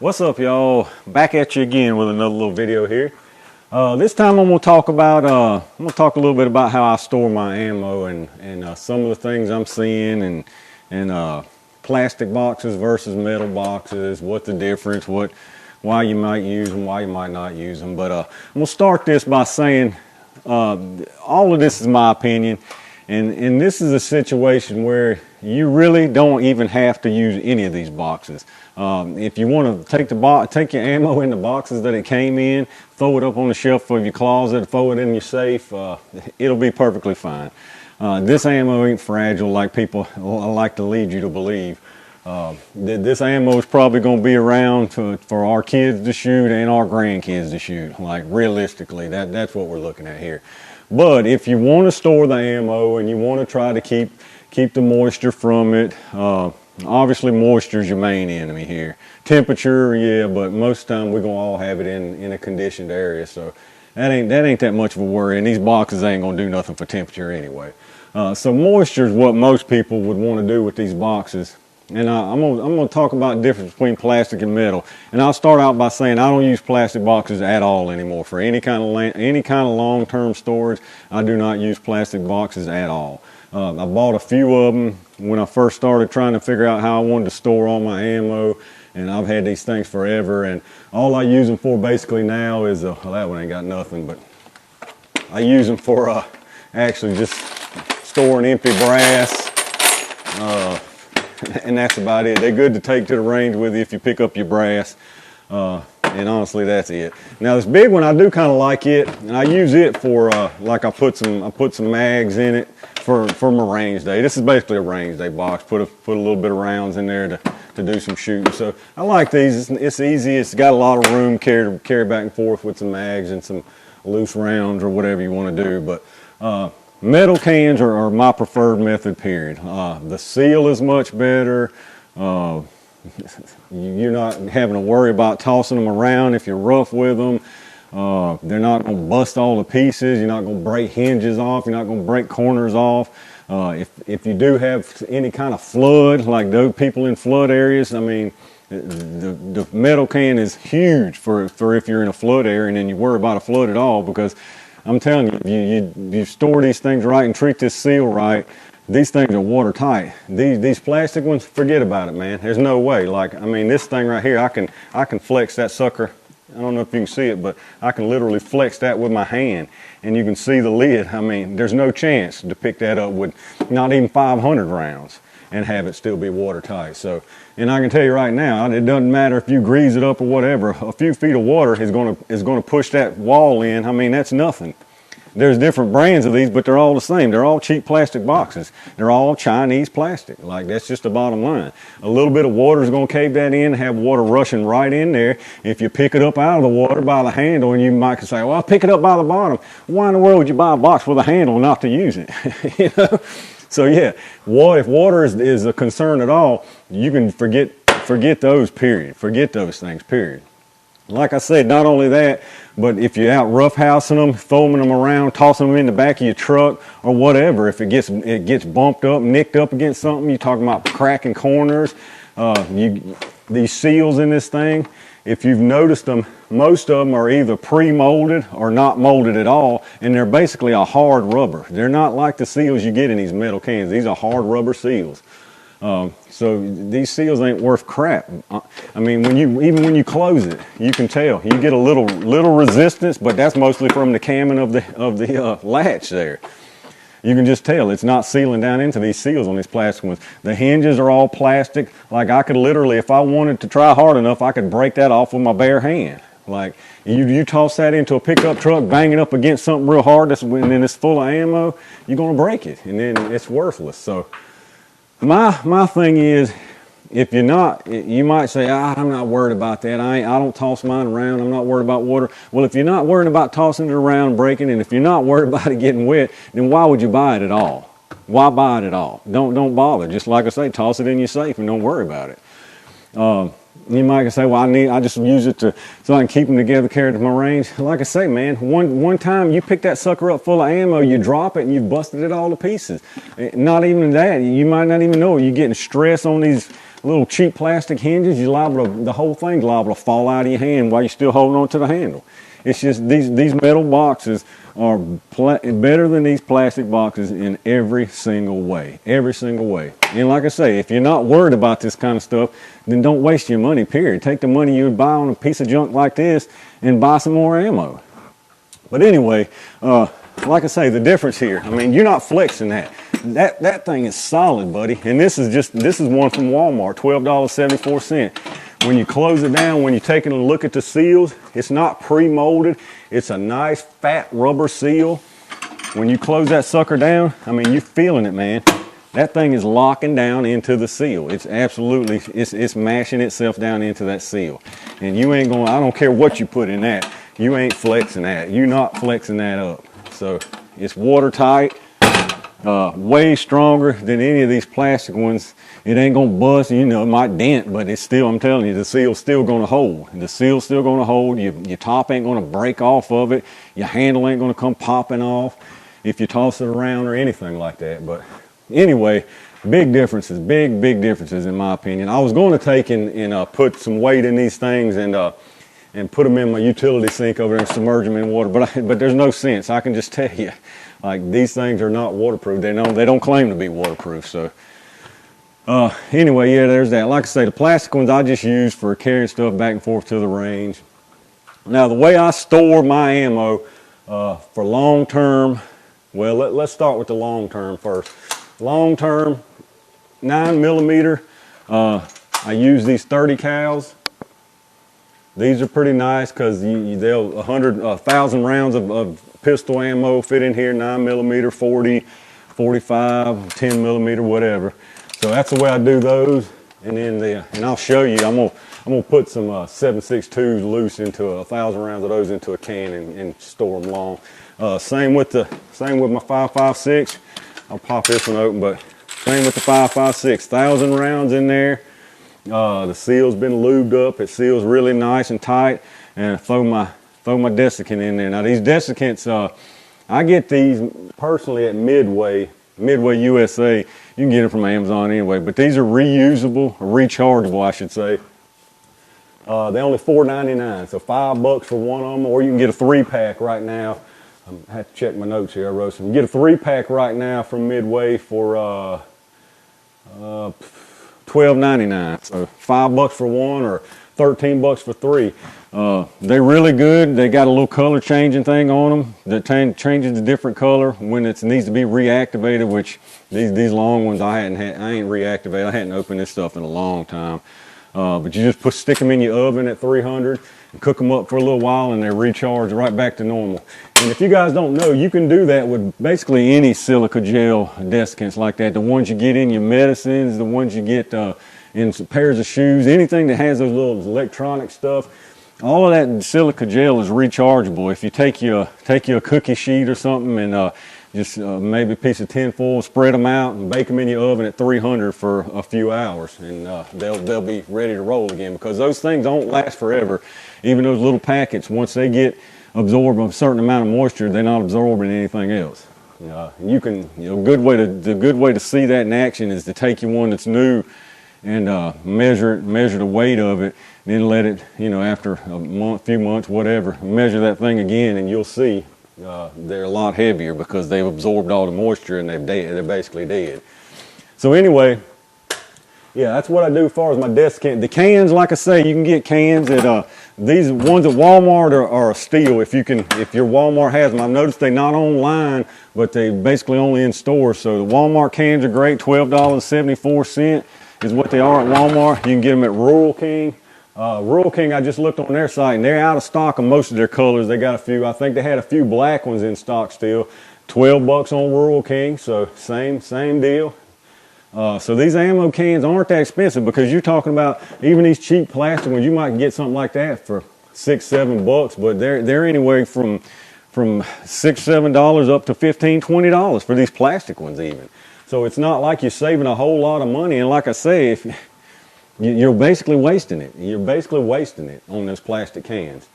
What's up, y'all? Back at you again with another little video here. This time I'm gonna talk a little bit about how I store my ammo and some of the things I'm seeing and plastic boxes versus metal boxes. What the difference? Why you might use them? Why you might not use them? But I'm gonna start this by saying all of this is my opinion, and this is a situation where you really don't even have to use any of these boxes. If you want to take your ammo in the boxes that it came in, throw it up on the shelf of your closet, throw it in your safe, it'll be perfectly fine. This ammo ain't fragile like people like to lead you to believe. This ammo is probably going to be around for our kids to shoot and our grandkids to shoot. Like realistically, that's what we're looking at here. But if you want to store the ammo and you want to try to keep the moisture from it, obviously moisture is your main enemy here. Temperature, yeah, but most of the time we're gonna all have it in a conditioned area, so that ain't that much of a worry, and these boxes ain't gonna do nothing for temperature anyway. So moisture is what most people would want to do with these boxes, and I'm gonna talk about the difference between plastic and metal. And I'll start out by saying I don't use plastic boxes at all anymore for any kind of long-term storage. I do not use plastic boxes at all. I bought a few of them when I first started trying to figure out how I wanted to store all my ammo, and I've had these things forever, and all I use them for basically now is, well, that one ain't got nothing, but I use them for actually just storing empty brass, and that's about it. They're good to take to the range with you if you pick up your brass, and honestly that's it. Now this big one, I do kind of like it, and I use it for like I put some mags in it for my range day. This is basically a range day box. Put a little bit of rounds in there to do some shooting. So I like these. It's easy. It's got a lot of room to carry back and forth with some mags and some loose rounds or whatever you want to do. But metal cans are my preferred method, period. The seal is much better. You're not having to worry about tossing them around if you're rough with them. They're not going to bust all the pieces. You're not going to break hinges off. You're not going to break corners off. If you do have any kind of flood, like those people in flood areas, I mean, the metal can is huge for if you're in a flood area and then you worry about a flood at all, because I'm telling you, you store these things right and treat this seal right, these things are watertight. These plastic ones, forget about it, man. There's no way. Like, I mean, this thing right here, I can flex that sucker. I don't know if you can see it, but I can literally flex that with my hand, and you can see the lid. I mean, there's no chance to pick that up with not even 500 rounds and have it still be watertight. So, and I can tell you right now, it doesn't matter if you grease it up or whatever. A few feet of water is going to push that wall in. I mean, that's nothing. There's different brands of these, but they're all the same. They're all cheap plastic boxes. They're all Chinese plastic. Like, that's just the bottom line. A little bit of water is going to cave that in, have water rushing right in there. If you pick it up out of the water by the handle, and you might say, well, I'll pick it up by the bottom. Why in the world would you buy a box with a handle not to use it? You know? So yeah, if water is a concern at all, you can forget those, period. Forget those things, period. Like I said, not only that, but if you're out roughhousing them, foaming them around, tossing them in the back of your truck or whatever, if it gets bumped up, nicked up against something, you're talking about cracking corners, these seals in this thing, if you've noticed them, most of them are either pre-molded or not molded at all, and they're basically a hard rubber. They're not like the seals you get in these metal cans. These are hard rubber seals. So these seals ain't worth crap. I mean, even when you close it, you can tell. You get a little resistance, but that's mostly from the camming of the latch there. You can just tell it's not sealing down into these seals on these plastic ones. The hinges are all plastic. Like, I could literally, if I wanted to try hard enough, I could break that off with my bare hand. Like, you toss that into a pickup truck, bang it up against something real hard, and then it's full of ammo, you're gonna break it, and then it's worthless. So my thing is, if you're not, you might say, I'm not worried about that. I don't toss mine around. I'm not worried about water. Well, if you're not worried about tossing it around and breaking it, and if you're not worried about it getting wet, then why would you buy it at all? Why buy it at all? Don't bother. Just like I say, toss it in your safe and don't worry about it. You might say, well, I just use it so I can keep them together, carry it to my range. Like I say, man, one time you pick that sucker up full of ammo, you drop it and you've busted it all to pieces. Not even that, you might not even know it. You're getting stress on these little cheap plastic hinges, you're liable to, the whole thing's liable to fall out of your hand while you're still holding on to the handle. It's just these metal boxes are better than these plastic boxes in every single way. Every single way. And like I say, if you're not worried about this kind of stuff, then don't waste your money, period. Take the money you would buy on a piece of junk like this and buy some more ammo. But anyway, like I say, the difference here, I mean, you're not flexing that. That thing is solid, buddy. And this is one from Walmart, $12.74. When you close it down, when you're taking a look at the seals, it's not pre-molded. It's a nice fat rubber seal. When you close that sucker down, I mean, you're feeling it, man. That thing is locking down into the seal. It's absolutely, it's mashing itself down into that seal. And you ain't going, I don't care what you put in that, you ain't flexing that. You're not flexing that up. So it's watertight. Way stronger than any of these plastic ones. It ain't gonna bust, you know, it might dent, but it's still, I'm telling you, the seal's still gonna hold. The seal's still gonna hold. Your top ain't gonna break off of it. Your handle ain't gonna come popping off if you toss it around or anything like that. But anyway, big differences, big differences in my opinion. I was going to take and put some weight in these things and put them in my utility sink over there and submerge them in water, but there's no sense. I can just tell you, like, these things are not waterproof. They don't claim to be waterproof. So anyway, yeah, there's that. Like I say, the plastic ones I just use for carrying stuff back and forth to the range. Now, the way I store my ammo for long term, well, let's start with the long term first. Long term, 9mm. I use these 30 cals. These are pretty nice because they'll 1,000 rounds of pistol ammo fit in here, 9mm, 40, 45, 10mm, whatever. So that's the way I do those. And then and I'll show you. I'm gonna put some 7.62s loose into 1,000 rounds of those into a can and store them long. Same with my 5.56. I'll pop this one open, but same with the 5.56. 1,000 rounds in there. The seal's been lubed up. It seals really nice and tight. And throw my desiccant in there. Now these desiccants, I get these personally at Midway USA. You can get them from Amazon anyway, but these are reusable, rechargeable, I should say. They're only $4.99, so $5 for one of them, or you can get a 3-pack right now. I have to check my notes here. I wrote some. You get a 3-pack right now from Midway for $12.99, so $5 for one or $13 for 3. They're really good. They got a little color changing thing on them that changes the different color when it needs to be reactivated, which these long ones I ain't reactivated. I hadn't opened this stuff in a long time. But you just stick them in your oven at 300 and cook them up for a little while, and they recharge right back to normal. And if you guys don't know, you can do that with basically any silica gel desiccants like that. The ones you get in your medicines, the ones you get in some pairs of shoes, anything that has those little electronic stuff. All of that silica gel is rechargeable. If you take you a cookie sheet or something and just maybe a piece of tin foil, spread them out and bake them in your oven at 300 for a few hours, and they'll be ready to roll again, because those things don't last forever. Even those little packets, once they get absorb a certain amount of moisture, they're not absorbing anything else. The good way to see that in action is to take your one that's new and measure the weight of it, then let it, after a few months, whatever, measure that thing again, and you'll see they're a lot heavier because they've absorbed all the moisture and they're basically dead. So anyway, yeah, that's what I do as far as my desiccant. The cans, like I say, you can get cans at these ones at Walmart are a steal if your Walmart has them. I've noticed they're not online, but they basically only in stores. So the Walmart cans are great. $12.74 is what they are at Walmart. You can get them at Rural King. Rural King, I just looked on their site, and they're out of stock of most of their colors. They got a few. I think they had a few black ones in stock still. $12 on Rural King, so same deal. So these ammo cans aren't that expensive, because you're talking about even these cheap plastic ones. You might get something like that for $6-7, but they're anywhere from $6-7 up to $15-20 for these plastic ones even. So it's not like you're saving a whole lot of money. And like I say, if you're basically wasting it. You're basically wasting it on those plastic cans.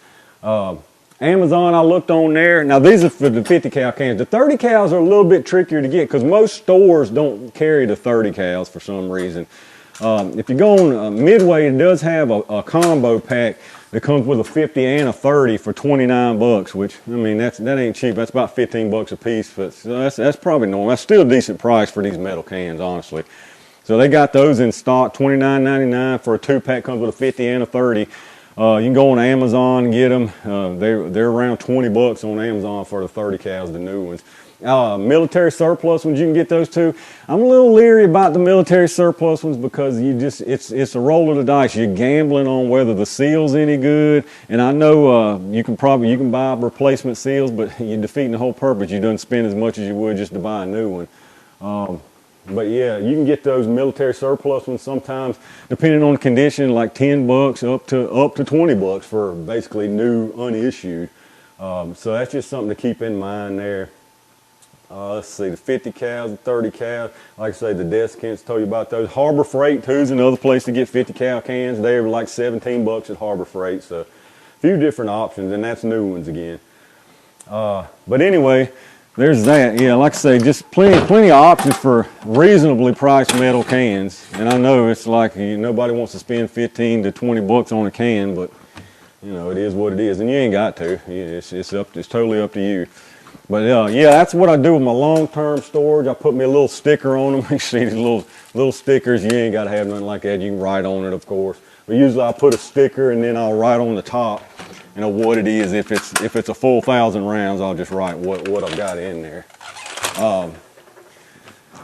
Amazon, I looked on there. Now, these are for the 50 cal cans. The 30 cals are a little bit trickier to get because most stores don't carry the 30 cals for some reason. If you go on Midway, it does have a combo pack that comes with a 50 and a 30 for 29 bucks, which, I mean, that ain't cheap. That's about 15 bucks a piece, but so that's probably normal. That's still a decent price for these metal cans, honestly. So they got those in stock, $29.99 for a 2-pack, comes with a 50 and a 30. You can go on Amazon and get them. They're around 20 bucks on Amazon for the 30 cals, the new ones. Military surplus ones, you can get those too. I'm a little leery about the military surplus ones because it's a roll of the dice. You're gambling on whether the seal's any good. And I know you can buy replacement seals, but you're defeating the whole purpose. You don't spend as much as you would just to buy a new one. But yeah, you can get those military surplus ones sometimes, depending on the condition, like 10 bucks up to 20 bucks for basically new unissued. So that's just something to keep in mind there. Let's see, the 50 cals, the 30 cal, like I say, the Desiccants, told you about those. Harbor Freight too is another place to get 50 cal cans. They're like 17 bucks at Harbor Freight, so a few different options, and that's new ones again. But anyway, there's that. Yeah, like I say, just plenty of options for reasonably priced metal cans. And I know it's like nobody wants to spend 15 to 20 bucks on a can, but you know, it is what it is, and you ain't got to. It's totally up to you. But yeah, that's what I do with my long-term storage. I put me a little sticker on them. You see these little stickers. You ain't got to have nothing like that. You can write on it, of course. But usually I put a sticker and then I'll write on the top, you know, what it is. If it's a full 1,000 rounds, I'll just write what I've got in there.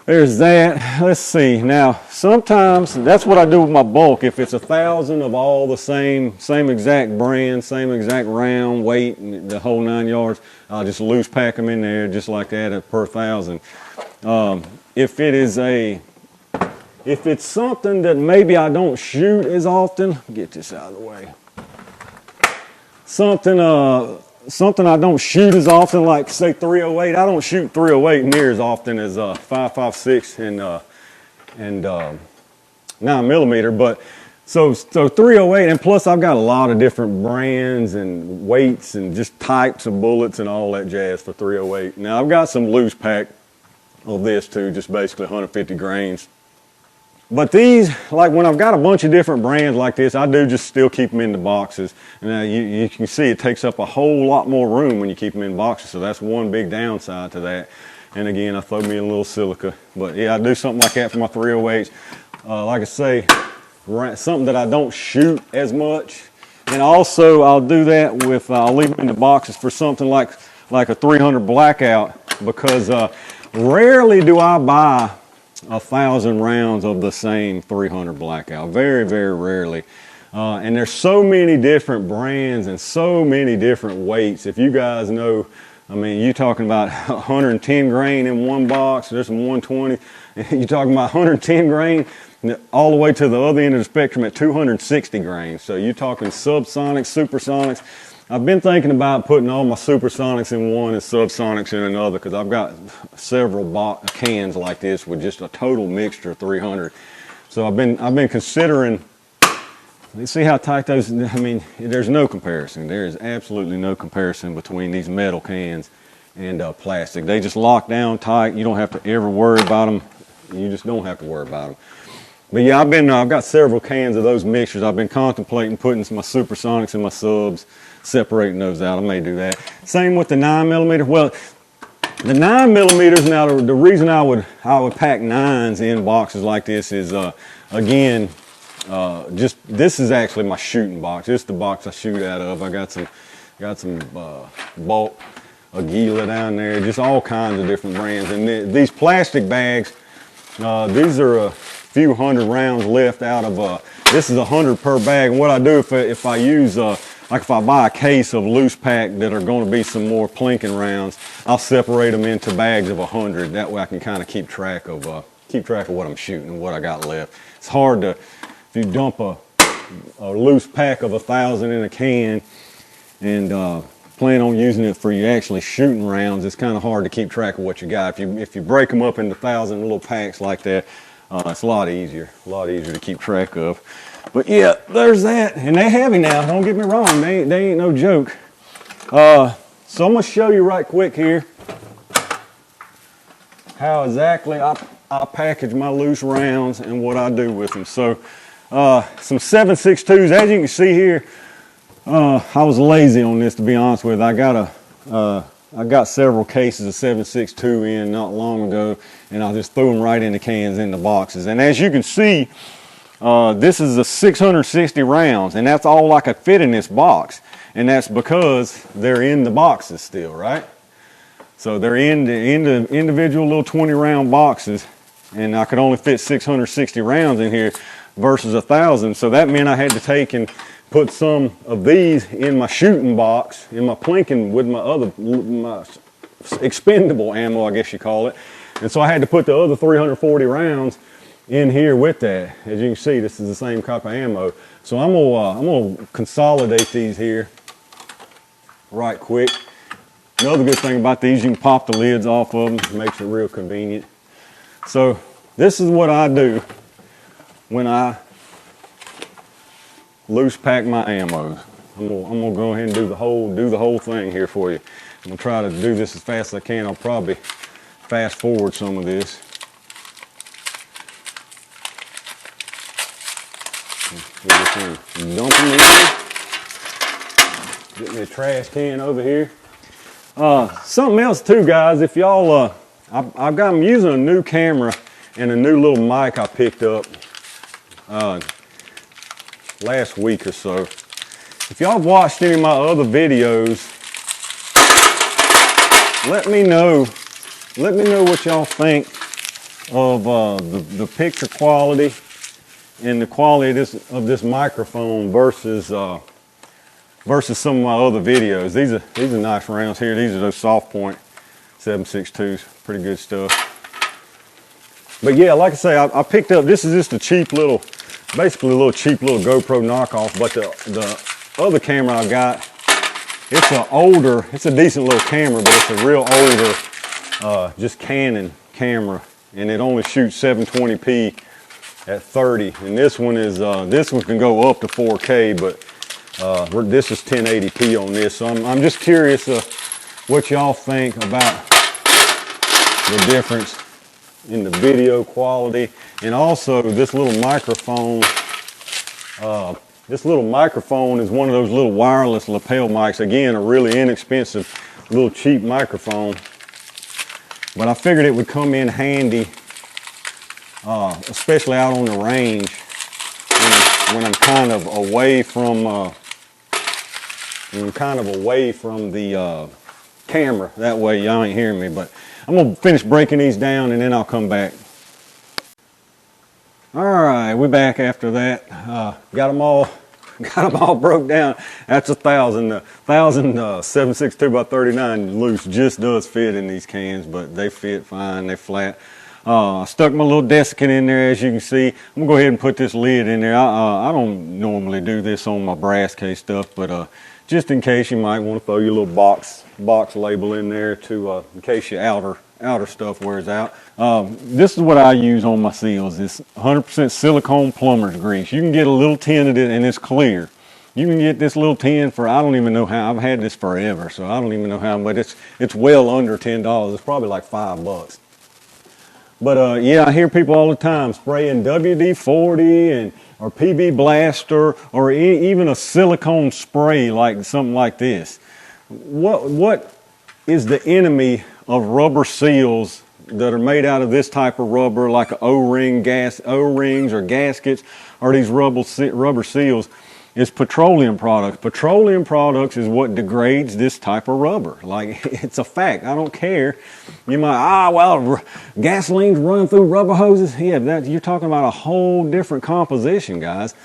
There's that. Let's see. Now, sometimes that's what I do with my bulk. If it's 1,000 of all the same exact brand, same exact round, weight, and the whole 9 yards, I'll just loose pack them in there just like that per 1,000. If it's something that maybe I don't shoot as often, get this out of the way. Something I don't shoot as often, like say 308. I don't shoot 308 near as often as 5.56 and 9mm. But so 308, and plus I've got a lot of different brands and weights and just types of bullets and all that jazz for 308. Now I've got some loose pack of this too, just basically 150 grains. But these, like when I've got a bunch of different brands like this, I do just still keep them in the boxes. And you can see it takes up a whole lot more room when you keep them in boxes. So that's one big downside to that. And again, I throw me in a little silica. But yeah, I do something like that for my 308s. Like I say, something that I don't shoot as much. And also I'll do that with, I'll leave them in the boxes for something like a 300 blackout, because rarely do I buy 1,000 rounds of the same 300 blackout. Very, very rarely. And there's so many different brands and so many different weights. If you guys know, I mean, you're talking about 110 grain in one box, there's some 120. You're talking about 110 grain all the way to the other end of the spectrum at 260 grains. So you're talking subsonics, supersonics. I've been thinking about putting all my supersonics in one and subsonics in another, because I've got several cans like this with just a total mixture of 300. So I've been considering. You see how tight those? I mean, there's no comparison. There is absolutely no comparison between these metal cans and plastic. They just lock down tight. You don't have to ever worry about them. You just don't have to worry about them. But yeah, I've got several cans of those mixtures. I've been contemplating putting my supersonics and my subs, separating those out. I may do that. Same with the 9mm. Well, the 9mm, now the reason I would pack 9s in boxes like this is, again, just this is actually my shooting box. This is the box I shoot out of. I got some bulk Aguila down there, just all kinds of different brands. And these plastic bags, these are a few hundred rounds left out of, this is 100 per bag. And what I do if I use, like if I buy a case of loose pack that are going to be some more plinking rounds, I'll separate them into bags of 100. That way I can kind of keep track of what I'm shooting and what I got left. It's hard to, if you dump a loose pack of 1,000 in a can and plan on using it for you actually shooting rounds, it's kind of hard to keep track of what you got. If you break them up into 1,000 little packs like that, it's a lot easier to keep track of. But yeah, there's that. And they're heavy now, don't get me wrong, they ain't no joke. So I'm gonna show you right quick here how exactly I I package my loose rounds and what I do with them. So some 7.62s, as you can see here. I was lazy on this, to be honest with you. I got several cases of 7.62 in not long ago, and I just threw them right in the cans in the boxes. And as you can see, this is a 660 rounds, and that's all I could fit in this box. And that's because they're in the boxes still, right? So they're in the individual little 20 round boxes, and I could only fit 660 rounds in here versus 1,000. So that meant I had to take and put some of these in my shooting box, in my plinking with my expendable ammo, I guess you call it. And so I had to put the other 340 rounds in here with that. As you can see, this is the same type of ammo. So I'm gonna consolidate these here right quick. Another good thing about these, you can pop the lids off of them. It makes it real convenient. So this is what I do when I loose pack my ammo. I'm gonna go ahead and do the whole thing here for you. I'm gonna try to do this as fast as I can. I'll probably fast forward some of this. Dumping in here. Get me a trash can over here. Something else too, guys. If y'all, I'm using a new camera and a new little mic I picked up last week or so. If y'all have watched any of my other videos, let me know what y'all think of the picture quality and the quality of this microphone versus some of my other videos. These are nice rounds here. These are those soft point 7.62s, pretty good stuff. But yeah, like I say, I picked up, this is just a cheap little, basically a little cheap little GoPro knockoff, but the other camera I got, it's a decent little camera, but it's a real older, just Canon camera, and it only shoots 720p at 30, and this one can go up to 4K, but this is 1080p on this. So I'm just curious what y'all think about the difference in the video quality, and also this little microphone. This little microphone is one of those little wireless lapel mics. Again, a really inexpensive, little cheap microphone. But I figured it would come in handy, especially out on the range when I'm kind of away from the camera. That way y'all ain't hearing me. But I'm gonna finish breaking these down and then I'll come back. All right, we're back after that. Got them all broke down. That's 1,000. 7.62 by 39 loose just does fit in these cans, but they fit fine. They flat. I stuck my little desiccant in there, as you can see. I'm gonna go ahead and put this lid in there. I don't normally do this on my brass case stuff, but just in case, you might want to throw your little box label in there to in case your outer stuff wears out. This is what I use on my seals. It's 100% silicone plumber's grease. You can get a little tin of it and it's clear. You can get this little tin for, I don't even know how. I've had this forever, so I don't even know how, but it's well under $10. It's probably like $5. But yeah, I hear people all the time spraying WD-40 or PB Blaster or even a silicone spray, like something like this. What is the enemy of rubber seals that are made out of this type of rubber, like O-rings or gaskets, or these rubber seals? Is petroleum products. Petroleum products is what degrades this type of rubber. Like, it's a fact. I don't care. You might, well, gasoline's running through rubber hoses. Yeah, you're talking about a whole different composition, guys.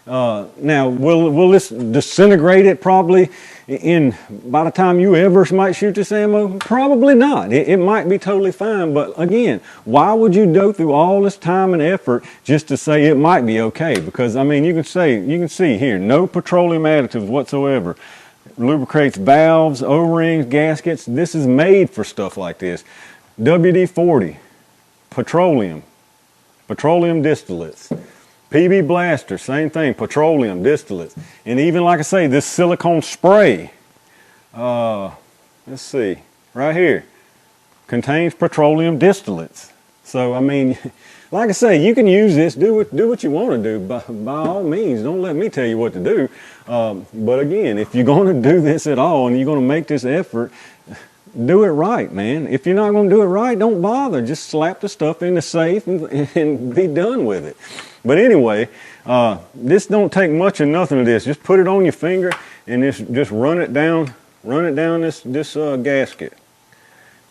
Now, will this disintegrate it probably by the time you ever might shoot this ammo? Probably not. It might be totally fine, but again, why would you go through all this time and effort just to say it might be okay? Because, I mean, you can see here, no petroleum additives whatsoever. Lubricates valves, O-rings, gaskets. This is made for stuff like this. WD-40, petroleum distillates. PB Blaster, same thing, petroleum distillates. And even, like I say, this silicone spray, let's see, right here, contains petroleum distillates. So I mean, like I say, you can use this, do what you want to do by all means. Don't let me tell you what to do. But again, if you're going to do this at all and you're going to make this effort, do it right, man. If you're not going to do it right, don't bother. Just slap the stuff in the safe and be done with it. But anyway, this don't take much of nothing of this. Just put it on your finger and just run it down this gasket.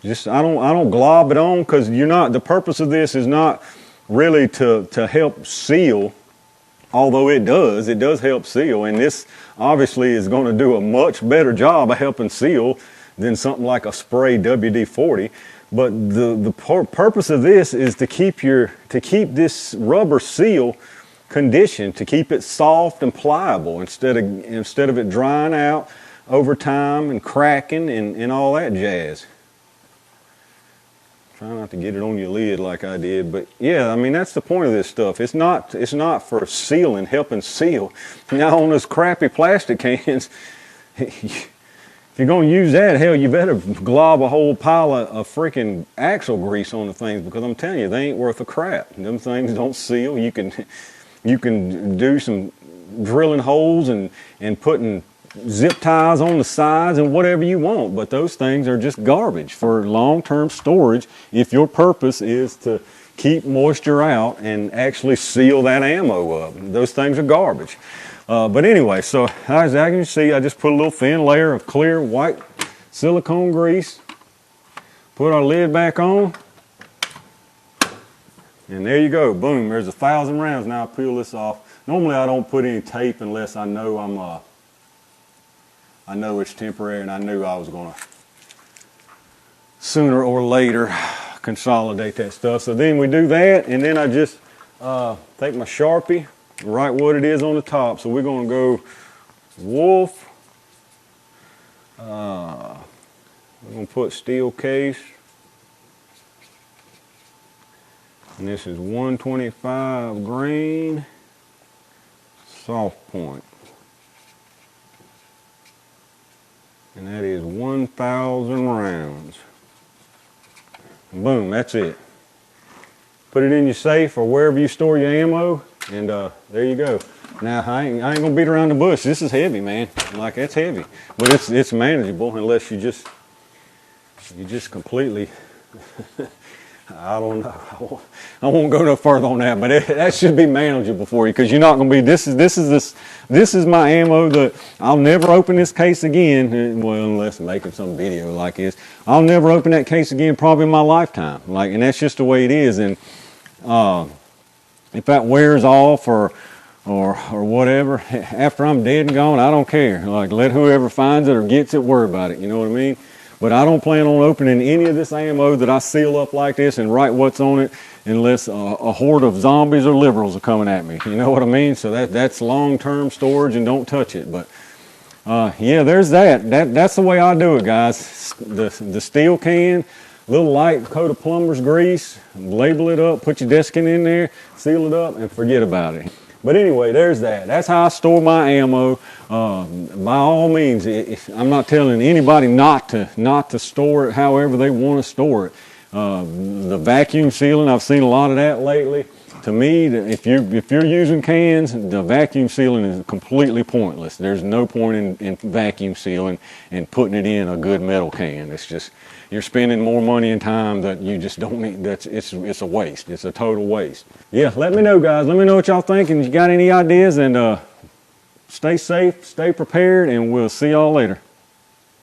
Just I don't glob it on, because you're not. The purpose of this is not really to help seal, although it does help seal, and this obviously is going to do a much better job of helping seal than something like a spray WD-40. But the purpose of this is to keep this rubber seal conditioned, to keep it soft and pliable instead of it drying out over time and cracking and all that jazz. Try not to get it on your lid like I did, but yeah, I mean, that's the point of this stuff. It's not for sealing, helping seal. Now on those crappy plastic cans, if you're going to use that, hell, you better glob a whole pile of freaking axle grease on the things, because I'm telling you, they ain't worth a crap. Them things don't seal. You can do some drilling holes and putting zip ties on the sides and whatever you want, but those things are just garbage for long-term storage if your purpose is to keep moisture out and actually seal that ammo up. Those things are garbage. But anyway, so as you can see, I just put a little thin layer of clear white silicone grease, put our lid back on, and there you go. Boom, there's 1,000 rounds. Now I peel this off. Normally I don't put any tape unless I know I know it's temporary, and I knew I was going to sooner or later consolidate that stuff. So then we do that, and then I just take my Sharpie, write what it is on the top. So we're going to go Wolf. We're going to put steel case. And this is 125 grain soft point. And that is 1,000 rounds. Boom, that's it. Put it in your safe or wherever you store your ammo, and there you go. Now, I ain't gonna beat around the bush. This is heavy, man. Like, it's heavy. But it's manageable unless you just completely, I don't know. I won't go no further on that, but that should be manageable for you, because you're not going to be. This is my ammo that I'll never open this case again. Well, unless I'm making some video like this, I'll never open that case again, probably in my lifetime. Like, and that's just the way it is. And if that wears off or whatever, after I'm dead and gone, I don't care. Like, let whoever finds it or gets it worry about it. You know what I mean? But I don't plan on opening any of this ammo that I seal up like this and write what's on it unless a horde of zombies or liberals are coming at me. You know what I mean? So that's long-term storage, and don't touch it. But yeah, there's that. That's the way I do it, guys. The steel can, little light coat of plumber's grease, label it up, put your desiccant in there, seal it up, and forget about it. But anyway, there's that. That's how I store my ammo. By all means, I'm not telling anybody not to store it however they want to store it. The vacuum sealing, I've seen a lot of that lately. To me, if you're using cans, the vacuum sealing is completely pointless. There's no point in vacuum sealing and putting it in a good metal can. It's just, you're spending more money and time that you just don't need. It's a waste. It's a total waste. Yeah, let me know, guys. Let me know what y'all think, and if you got any ideas, and stay safe, stay prepared, and we'll see y'all later.